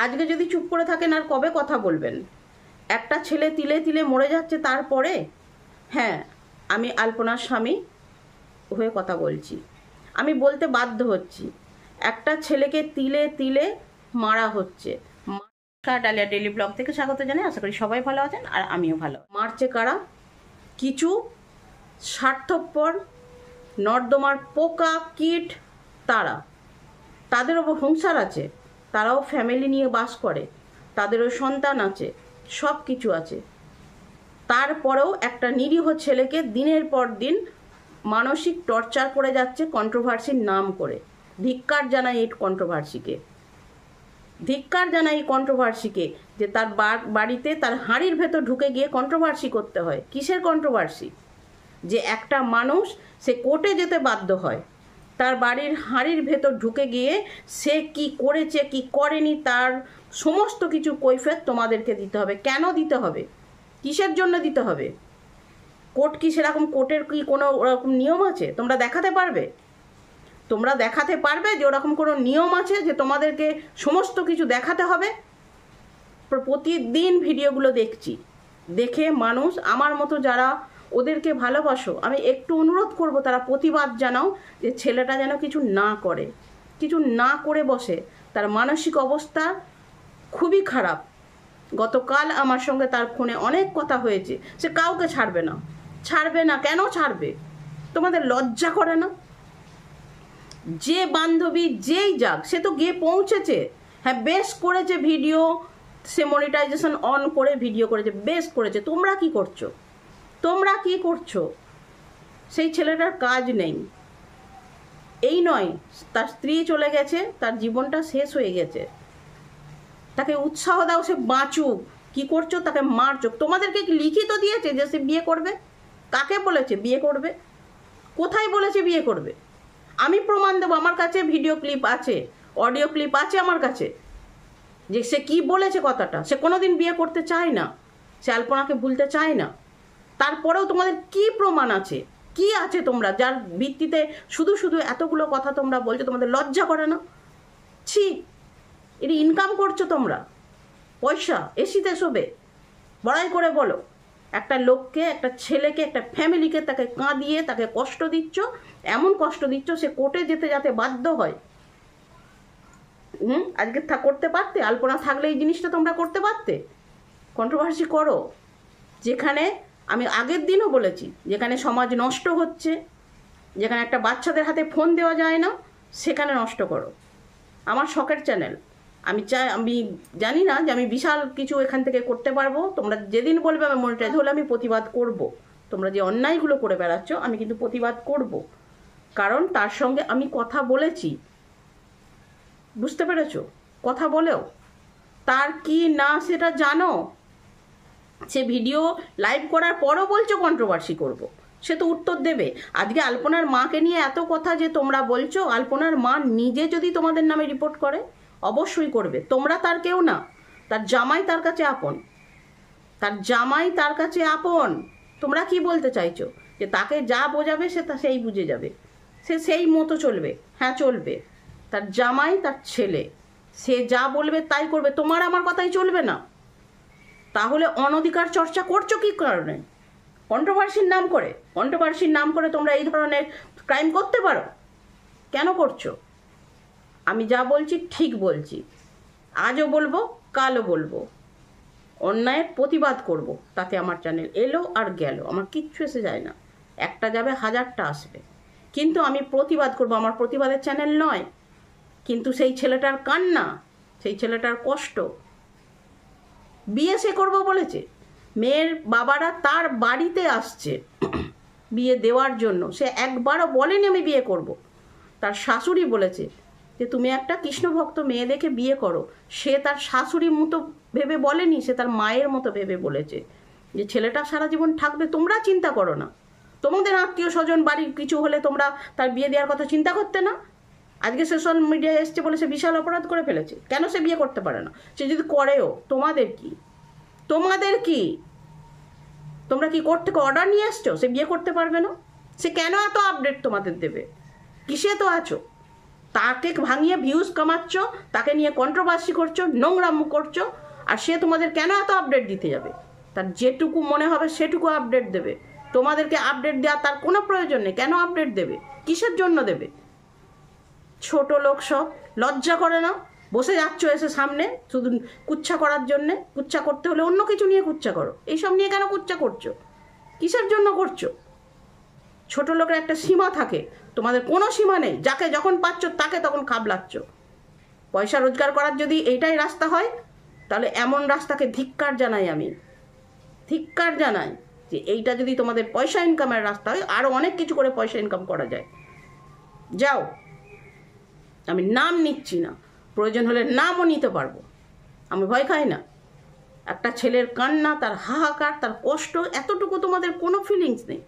আজকে যদি চুপ করে থাকেন আর কবে কথা বলবেন? একটা ছেলে তিলে তিলে মরে যাচ্ছে, তারপরে হ্যাঁ আমি আলপনার স্বামী হয়ে কথা বলছি, আমি বলতে বাধ্য হচ্ছি, একটা ছেলেকে তিলে তিলে মারা হচ্ছে। ডালিয়া ডেইলি ব্লগ থেকে স্বাগত জানাই, আশা করি সবাই ভালো আছেন আর আমিও ভালো। মারছে কারা? কিছু স্বার্থপর নর্দমার পোকা কীট, তাদের ওপর সংসার আছে, তারাও ফ্যামিলি নিয়ে বাস করে, তাদেরও সন্তান আছে, সব কিছু আছে, তারপরেও একটা নিরীহ ছেলেকে দিনের পর দিন মানসিক টর্চার করে যাচ্ছে কন্ট্রোভার্সির নাম করে। ধিক্কার জানাই এই কন্ট্রোভার্সিকে, ধিক্কার জানাই এই কন্ট্রোভার্সিকে, যে তার বাড়িতে তার হাঁড়ির ভেতর ঢুকে গিয়ে কন্ট্রোভার্সি করতে হয়। কিসের কন্ট্রোভার্সি? যে একটা মানুষ সে কোর্টে যেতে বাধ্য হয়, তার বাড়ির হাঁড়ির ভেতর ঢুকে গিয়ে সে কি করেছে কি করেনি তার সমস্ত কিছু কৈফিয়ত তোমাদেরকে দিতে হবে। কেন দিতে হবে? কিসের জন্য দিতে হবে? কোর্ট কি সেরকম, কোর্টের কি কোনো ওরকম নিয়ম আছে? তোমরা দেখাতে পারবে? তোমরা দেখাতে পারবে যে ওরকম কোনো নিয়ম আছে যে তোমাদেরকে সমস্ত কিছু দেখাতে হবে? প্রতিদিন ভিডিওগুলো দেখছি, দেখে মানুষ আমার মতো যারা ওদেরকে ভালোবাসো, আমি একটু অনুরোধ করব তারা প্রতিবাদ জানাও যে ছেলেটা যেন কিছু না করে, কিছু না করে বসে। তার মানসিক অবস্থা খুবই খারাপ। গতকাল আমার সঙ্গে তার ফোনে অনেক কথা হয়েছে, সে কাউকে ছাড়বে না। ছাড়বে না কেন ছাড়বে? তোমাদের লজ্জা করে না? যে বান্ধবী যেই যাক, সে তো গিয়ে পৌঁছেছে, হ্যাঁ বেশ করেছে ভিডিও, সে মনিটাইজেশন অন করে ভিডিও করেছে, বেশ করেছে। তোমরা কি করছো? তোমরা কি করছো? সেই ছেলেটার কাজ নেই, এই নয় তার স্ত্রী চলে গেছে, তার জীবনটা শেষ হয়ে গেছে, তাকে উৎসাহ দাও সে বাঁচুক। কি করছো? তাকে মারছো। তোমাদেরকে কি লিখিত দিয়েছে যে সে বিয়ে করবে? কাকে বলেছে বিয়ে করবে? কোথায় বলেছে বিয়ে করবে? আমি প্রমাণ দেবো, আমার কাছে ভিডিও ক্লিপ আছে, অডিও ক্লিপ আছে আমার কাছে, যে সে কি বলেছে কথাটা। সে কোনোদিন বিয়ে করতে চায় না, সে আলপনাকে ভুলতে চায় না। তারপরেও তোমাদের কি প্রমাণ আছে? কি আছে তোমরা যার ভিত্তিতে শুধু শুধু এতগুলো কথা তোমরা বলছো? তোমাদের লজ্জা করে না? ছি, এটি ইনকাম করছো তোমরা পয়সা, এসিতে শোবে। বড়াই করে বলো, একটা লোককে, একটা ছেলেকে, একটা ফ্যামিলিকে তাকে কাঁদিয়ে তাকে কষ্ট দিচ্ছ, এমন কষ্ট দিচ্ছ সে কোর্টে যেতে যাতে বাধ্য হয়। আজকে করতে পারতে? আলপনা থাকলে এই জিনিসটা তোমরা করতে পারতে? কন্ট্রোভার্সি করো যেখানে, আমি আগের দিনও বলেছি, যেখানে সমাজ নষ্ট হচ্ছে, যেখানে একটা বাচ্চাদের হাতে ফোন দেওয়া যায় না, সেখানে নষ্ট করো। আমার শখের চ্যানেল, আমি জানি না যে আমি বিশাল কিছু এখান থেকে করতে পারবো। তোমরা যেদিন বলবে আমি মনিটাইজ হলে আমি প্রতিবাদ করব। তোমরা যে অন্যায়গুলো করে বেড়াচ্ছ আমি কিন্তু প্রতিবাদ করব, কারণ তার সঙ্গে আমি কথা বলেছি। বুঝতে পেরেছো? কথা বলেও তার কি না সেটা জানো। সে ভিডিও লাইভ করার পরও বলছো কন্ট্রোভার্সি করব, সে তো উত্তর দেবে। আজকে আলপনার মাকে নিয়ে এত কথা যে তোমরা বলছো, আলপনার মা নিজে যদি তোমাদের নামে রিপোর্ট করে অবশ্যই করবে। তোমরা তার কেউ না, তার জামাই তার কাছে আপন, তার জামাই তার কাছে আপন। তোমরা কি বলতে চাইছো? যে তাকে যা বোঝাবে সে সেই বুঝে যাবে, সে সেই মতো চলবে। হ্যাঁ চলবে, তার জামাই তার ছেলে, সে যা বলবে তাই করবে। তোমার আমার কথাই চলবে না? তাহলে অনধিকার চর্চা করছো কি কারণে? কন্ট্রোভার্সির নাম করে, কন্ট্রোভার্সির নাম করে তোমরা এই ধরনের ক্রাইম করতে পারো? কেন করছো? আমি যা বলছি ঠিক বলছি, আজও বলবো কালও বলবো, অন্যায়ের প্রতিবাদ করব। তাতে আমার চ্যানেল এলো আর গেল, আমার কিচ্ছু এসে যায় না। একটা যাবে, হাজারটা আসবে, কিন্তু আমি প্রতিবাদ করব। আমার প্রতিবাদের চ্যানেল নয়, কিন্তু সেই ছেলেটার কান্না, সেই ছেলেটার কষ্ট, বিয়ে সে করবো বলেছে, মেয়ের বাবারা তার বাড়িতে আসছে বিয়ে দেওয়ার জন্য, সে একবারও বলেনি আমি বিয়ে করব। তার শাশুড়ি বলেছে যে তুমি একটা কৃষ্ণভক্ত মেয়ে দেখে বিয়ে করো। সে তার শাশুড়ির মতো ভেবে বলেনি, সে তার মায়ের মতো ভেবে বলেছে যে ছেলেটা সারা জীবন থাকবে। তোমরা চিন্তা করো না? তোমাদের আত্মীয় স্বজন বাড়ির কিছু হলে তোমরা তার বিয়ে দেওয়ার কথা চিন্তা করতে না? আজকে সোশ্যাল মিডিয়ায় এসছে বলে সে বিশাল অপরাধ করে ফেলেছে। কেন সে বিয়ে করতে পারে না? সে যদি করেও তোমাদের কি? তোমাদের কি? তোমরা কি কোর্ট থেকে অর্ডার নিয়ে আসছো সে বিয়ে করতে পারবে না? সে কেন এত আপডেট তোমাদের দেবে? কিসে তো আছো? তাকে ভাঙিয়ে ভিউজ কামাচ্ছ, তাকে নিয়ে কন্ট্রোভার্সি করছো, নোংরামো করছো, আর সে তোমাদের কেন এত আপডেট দিতে যাবে? তার যেটুকু মনে হবে সেটুকু আপডেট দেবে। তোমাদেরকে আপডেট দেওয়া তার কোনো প্রয়োজন নেই। কেন আপডেট দেবে? কিসের জন্য দেবে? ছোট লোক সব, লজ্জা করে না? বসে যাচ্ছ এসে সামনে শুধু কুচ্ছা করার জন্যে। কুচ্ছা করতে হলে অন্য কিছু নিয়ে কুচ্ছা করো, এইসব নিয়ে কেন কুচ্ছা করছো? কিসের জন্য করছো? ছোট লোকের একটা সীমা থাকে, তোমাদের কোনো সীমা নেই। যাকে যখন পাচ্ছ তাকে তখন খাবলাচ্ছ। পয়সা রোজগার করার যদি এইটাই রাস্তা হয়, তাহলে এমন রাস্তাকে ধিক্কার জানাই আমি, ধিক্কার জানাই। যে এইটা যদি তোমাদের পয়সা ইনকামের রাস্তা হয়, আরও অনেক কিছু করে পয়সা ইনকাম করা যায়। যাও, আমি নাম নিচ্ছি না, প্রয়োজন হলে নামও নিতে পারবো, আমি ভয় খাই না। একটা ছেলের কান্না, তার হাহাকার, তার কষ্ট, এতটুকু তোমাদের কোনো ফিলিংস নেই,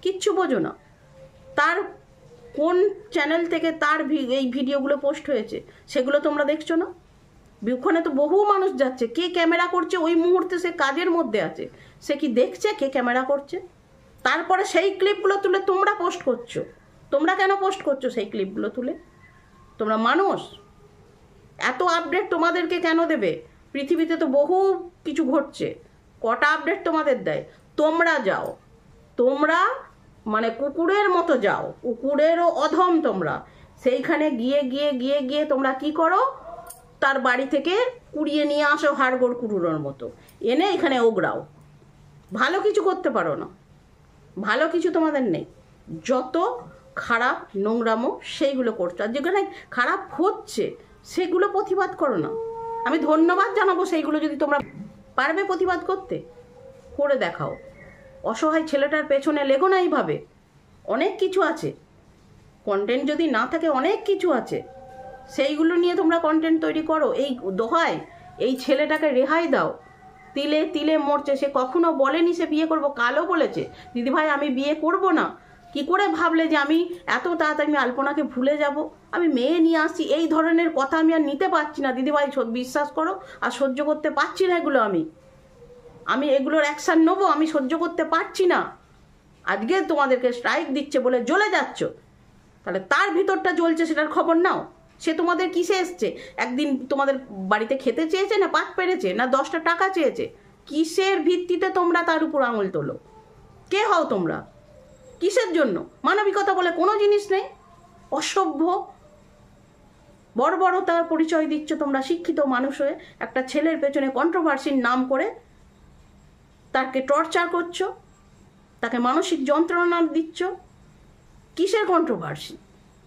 কিচ্ছু বোঝো না। তার কোন চ্যানেল থেকে তার এই ভিডিওগুলো পোস্ট হয়েছে সেগুলো তোমরা দেখছো না? ওখানে তো বহু মানুষ যাচ্ছে, কে ক্যামেরা করছে ওই মুহূর্তে সে কাজের মধ্যে আছে, সে কি দেখছে কে ক্যামেরা করছে? তারপরে সেই ক্লিপগুলো তুলে তোমরা পোস্ট করছো। তোমরা কেন পোস্ট করছো সেই ক্লিপগুলো তুলে? তোমরা মানুষ, এত আপডেট তোমাদেরকে কেন দেবে? পৃথিবীতে তো বহু কিছু ঘটছে, কটা আপডেট তোমাদের দেয়? তোমরা যাও, তোমরা মানে কুকুরের মতো যাও, কুকুরেরও অধম তোমরা। সেইখানে গিয়ে গিয়ে গিয়ে গিয়ে তোমরা কি করো? তার বাড়ি থেকে কুড়িয়ে নিয়ে আসো হাড়গোড় কুকুরের মতো, এনে এখানে ওগড়াও। ভালো কিছু করতে পারো না, ভালো কিছু তোমাদের নেই। যত খারাপ নোংরামো সেইগুলো করছো, আর যেখানে খারাপ হচ্ছে সেগুলো প্রতিবাদ করো না। আমি ধন্যবাদ জানাবো সেইগুলো যদি তোমরা পারবে প্রতিবাদ করতে, করে দেখাও। অসহায় ছেলেটার পেছনে লেগো না এইভাবে। অনেক কিছু আছে, কন্টেন্ট যদি না থাকে অনেক কিছু আছে, সেইগুলো নিয়ে তোমরা কন্টেন্ট তৈরি করো। এই দোহায় এই ছেলেটাকে রেহাই দাও। তিলে তিলে মরছে, সে কখনো বলেনি সে বিয়ে করবো, কালও বলেছে দিদিভাই আমি বিয়ে করব না। কি করে ভাবলে যে আমি এত তাড়াতাড়ি আমি আলপনাকে ভুলে যাব? আমি মেয়ে নিয়ে আসছি, এই ধরনের কথা আমি আর নিতে পারছি না দিদিভাই, বিশ্বাস করো, আর সহ্য করতে পারছি না এগুলো। আমি এগুলোর অ্যাকশান নেবো, আমি সহ্য করতে পারছি না। আজকে তোমাদেরকে স্ট্রাইক দিচ্ছে বলে জ্বলে যাচ্ছ, তাহলে তার ভিতরটা জ্বলছে সেটার খবর নাও। সে তোমাদের কিসে এসছে? একদিন তোমাদের বাড়িতে খেতে চেয়েছে, না পাত পেরেছে, না 10টা টাকা চেয়েছে? কিসের ভিত্তিতে তোমরা তার উপর আঙুল তোলো? কে হও তোমরা? কিসের জন্য? মানবিকতা বলে কোনো জিনিস নেই। অসভ্য বর্বরতার পরিচয় দিচ্ছ তোমরা শিক্ষিত মানুষ হয়ে। একটা ছেলের পেছনে কন্ট্রোভার্সির নাম করে তাকে টর্চার করছো, তাকে মানসিক যন্ত্রণা দিচ্ছ। কিসের কন্ট্রোভার্সি?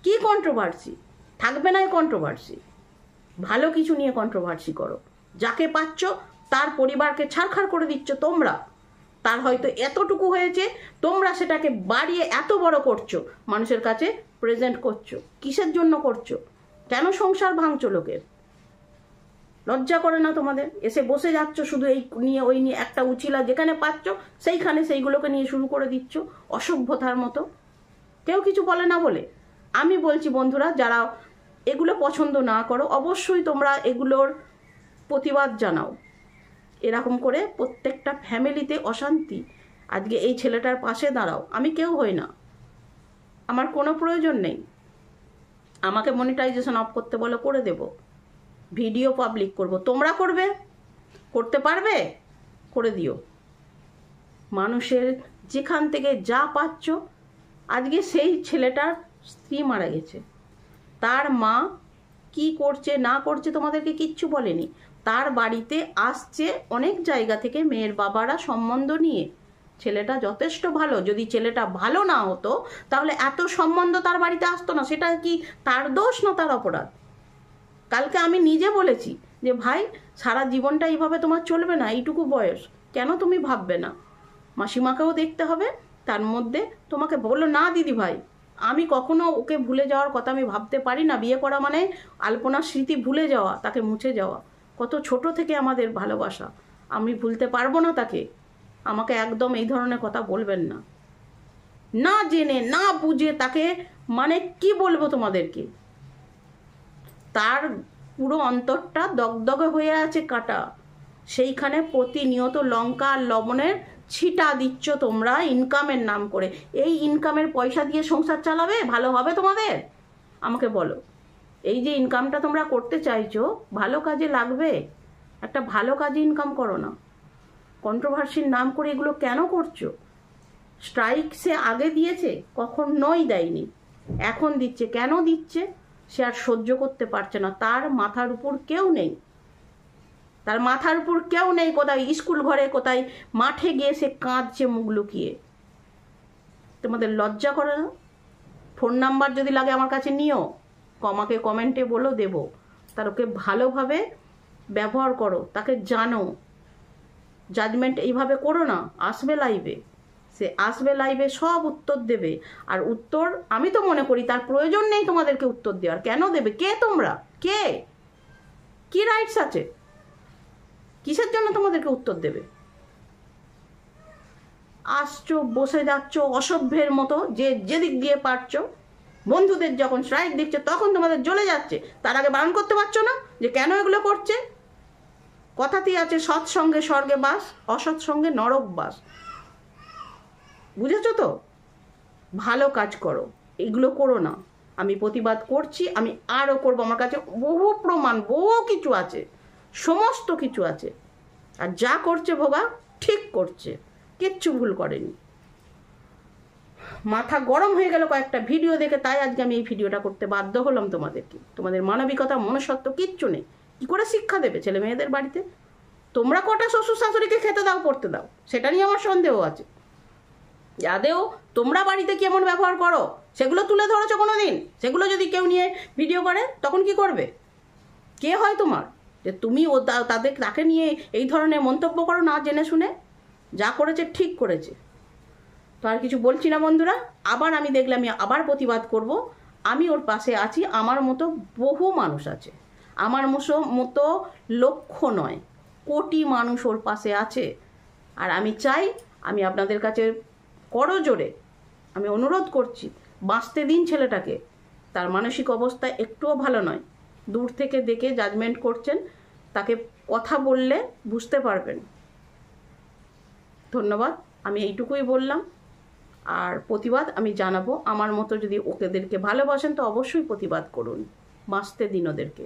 কি কন্ট্রোভার্সি? থাকবে না এই কন্ট্রোভার্সি। ভালো কিছু নিয়ে কন্ট্রোভার্সি করো। যাকে পাচ্ছ তার পরিবারকে ছাড়খাড় করে দিচ্ছ তোমরা। তার হয়তো এতটুকু হয়েছে, তোমরা সেটাকে বাড়িয়ে এত বড় করছো, মানুষের কাছে প্রেজেন্ট করছো। কিসের জন্য করছো? কেন সংসার ভাঙছো লোকের? লজ্জা করে না তোমাদের? এসে বসে যাচ্ছ শুধু এই নিয়ে ওই নিয়ে, একটা উচিলা যেখানে পাচ্ছ সেইখানে সেইগুলোকে নিয়ে শুরু করে দিচ্ছ অসভ্যতার মতো। কেউ কিছু বলে না বলে। আমি বলছি বন্ধুরা, যারা এগুলো পছন্দ না করো অবশ্যই তোমরা এগুলোর প্রতিবাদ জানাও। এরকম করে প্রত্যেকটা ফ্যামিলিতে অশান্তি। আজকে এই ছেলেটার পাশে দাঁড়াও। আমি কেউ হই না, আমার কোনো প্রয়োজন নেই। আমাকে মনিটাইজেশন অফ করতে বলো, করে দেব। ভিডিও পাবলিক করব, তোমরা করবে? করতে পারবে? করে দিও। মানুষের যেখান থেকে যা পাচ্ছ, আজকে সেই ছেলেটার স্ত্রী মারা গেছে, তার মা কি করছে না করছে তোমাদেরকে কিচ্ছু বলেনি। তার বাড়িতে আসছে অনেক জায়গা থেকে মেয়ের বাবারা সম্বন্ধ নিয়ে। ছেলেটা যথেষ্ট ভালো, যদি ছেলেটা ভালো না হতো তাহলে এত সম্বন্ধ তার বাড়িতে আসতো না। সেটা কি তার দোষ না তার অপরাধ? কালকে আমি নিজে বলেছি যে ভাই সারা জীবনটা এইভাবে তোমার চলবে না, এইটুকু বয়স কেন তুমি ভাববে না? মাসিমাকেও দেখতে হবে, তার মধ্যে তোমাকে বললো না দিদি ভাই আমি কখনো ওকে ভুলে যাওয়ার কথা আমি ভাবতে পারি না। বিয়ে করা মানে আলপনার স্মৃতি ভুলে যাওয়া, তাকে মুছে যাওয়া। কত ছোট থেকে আমাদের ভালোবাসা, আমি ভুলতে পারবো না তাকে। আমাকে একদম এই ধরনের কথা বলবেন না। না জেনে না বুঝে তাকে মানে কি বলবো তোমাদেরকে, তার পুরো অন্তরটা দগদগে হয়ে আছে কাটা। সেইখানে প্রতিনিয়ত লঙ্কা আর লবণের ছিটা দিচ্ছ তোমরা ইনকামের নাম করে। এই ইনকামের পয়সা দিয়ে সংসার চালাবে? ভালো হবে তোমাদের? আমাকে বলো। এই যে ইনকামটা তোমরা করতে চাইছো, ভালো কাজে লাগবে, একটা ভালো কাজে ইনকাম করো না। কন্ট্রোভার্সির নাম করে এগুলো কেন করছো? স্ট্রাইক সে আগে দিয়েছে? কখনোই দেয়নি, এখন দিচ্ছে। কেন দিচ্ছে? সে আর সহ্য করতে পারছে না, তার মাথার উপর কেউ নেই, তার মাথার উপর কেউ নেই। কোথায় স্কুল ঘরে, কোথায় মাঠে গিয়ে সে কাঁদছে মুখ লুকিয়ে। তোমাদের লজ্জা করে না? ফোন নাম্বার যদি লাগে আমার কাছে নিও, আমাকে কমেন্টে বলো, দেবো। তার ওকে ভালোভাবে ব্যবহার করো, তাকে জানো। জাজমেন্ট এইভাবে করো না। আসবে লাইভে, সে আসবে লাইভে, সব উত্তর দেবে। আর উত্তর আমি তো মনে করি তার প্রয়োজন নেই তোমাদেরকে উত্তর দেওয়ার। কেন দেবে? কে তোমরা? কে? কি রাইটস আছে? কিসের জন্য তোমাদেরকে উত্তর দেবে? আসছো, বসে যাচ্ছ অসভ্যের মতো, যে যেদিক দিয়ে পারছো। বন্ধুদের যখন স্ট্রাইক দিচ্ছে তখন তোমাদের জ্বলে যাচ্ছে, তার আগে বারণ করতে পারছো না যে কেন এগুলো করছে? কথাতেই আছে, সৎসঙ্গে স্বর্গে বাস, অসৎসঙ্গে নরক বাস। বুঝেছো তো? ভালো কাজ করো, এগুলো করো না। আমি প্রতিবাদ করছি, আমি আরও করবো। আমার কাছে বহু প্রমাণ, বহু কিছু আছে, সমস্ত কিছু আছে। আর যা করছে ভোগা ঠিক করছে, কিচ্ছু ভুল করেনি। মাথা গরম হয়ে গেল কয়েকটা ভিডিও দেখে, তাই আজকে আমি এই ভিডিওটা করতে বাধ্য হলাম তোমাদেরকে। তোমাদের মানবিকতা, মনুষ্যত্ব কিচ্ছু নেই। কি করে শিক্ষা দেবে ছেলে মেয়েদের বাড়িতে? তোমরা কটা শ্বশুর শাশুড়িকে খেতে দাও, পড়তে দাও, সেটা নিয়ে আমার সন্দেহ আছে। যাদেও তোমরা বাড়িতে কেমন ব্যবহার করো সেগুলো তুলে ধরেছো কোনো দিন? সেগুলো যদি কেউ নিয়ে ভিডিও করে তখন কি করবে? কে হয় তোমার যে তুমি তাকে নিয়ে এই ধরনের মন্তব্য করো না জেনে শুনে? যা করেছে ঠিক করেছে। তো আর কিছু বলছি না বন্ধুরা। আবার আমি দেখলে আমি আবার প্রতিবাদ করব। আমি ওর পাশে আছি। আমার মতো বহু মানুষ আছে, আমার মতো লক্ষ নয়, কোটি মানুষ ওর পাশে আছে। আর আমি চাই, আমি আপনাদের কাছে করজোড়ে আমি অনুরোধ করছি, বাঁচতে দিন ছেলেটাকে। তার মানসিক অবস্থা একটুও ভালো নয়। দূর থেকে দেখে জাজমেন্ট করছেন, তাকে কথা বললে বুঝতে পারবেন। ধন্যবাদ, আমি এইটুকুই বললাম। আর প্রতিবাদ আমি জানাবো। আমার মতো যদি ওদেরকে ভালোবাসেন তো অবশ্যই প্রতিবাদ করুন, বাঁচতে দিন ওদেরকে।